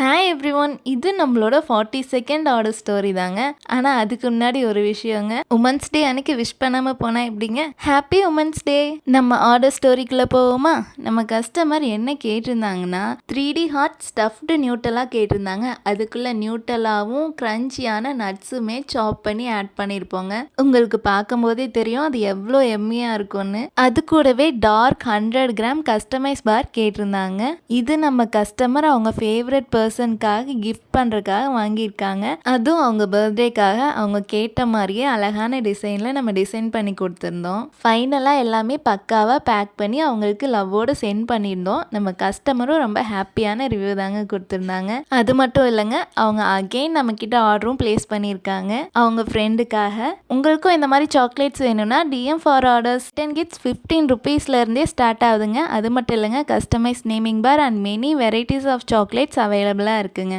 Hi everyone, இது நம்மளோட 42nd order story தாங்க. ஆனால் அதுக்கு முன்னாடி ஒரு விஷயங்க. உமன்ஸ் டே அன்னைக்கு விஷ் பண்ணாமல் போனால் எப்படிங்க? Happy women's day. நம்ம ஆர்டர் ஸ்டோரிக்குள்ளே போவோமா? நம்ம கஸ்டமர் என்ன கேட்டிருந்தாங்கன்னா 3D ஹார்ட் ஸ்டஃப்டு நியூட்டலாக கேட்டிருந்தாங்க. அதுக்குள்ளே நியூட்டலாவும் க்ரன்ச்சியான நட்ஸுமே சாப் பண்ணி ஆட் பண்ணியிருப்போங்க. உங்களுக்கு பார்க்கும்போதே தெரியும் அது எவ்வளோ எம்மியாக இருக்கும்னு. அது கூடவே டார்க் 100 கிராம் கஸ்டமைஸ் பார் கேட்டிருந்தாங்க. இது நம்ம கஸ்டமர் அவங்க ஃபேவரட் பர்சனுக்காக கிஃப்ட் பண்ணுறதுக்காக வாங்கியிருக்காங்க. அதுவும் அவங்க பர்த்டேக்காக அவங்க கேட்ட மாதிரியே அழகான டிசைனில் நம்ம டிசைன் பண்ணி கொடுத்துருந்தோம். ஃபைனலாக எல்லாமே பக்காவாக பேக் பண்ணி அவங்களுக்கு லவ்வோடு சென்ட் பண்ணியிருந்தோம். நம்ம கஸ்டமரும் ரொம்ப ஹாப்பியான ரிவ்யூ தாங்க கொடுத்துருந்தாங்க. அது மட்டும் இல்லைங்க, அவங்க அகெயின் நம்மக்கிட்ட ஆர்டரும் ப்ளேஸ் பண்ணியிருக்காங்க அவங்க ஃப்ரெண்டுக்காக. உங்களுக்கும் இந்த மாதிரி சாக்லேட்ஸ் வேணும்னா டிஎம் ஃபார் ஆர்டர்ஸ் 10 கிட்ஸ் 15 ருபீஸ்லேருந்தே ஸ்டார்ட் ஆகுதுங்க. அது மட்டும் இல்லைங்க, customise naming bar and many varieties of chocolates அவைலபிளாக இருக்குங்க.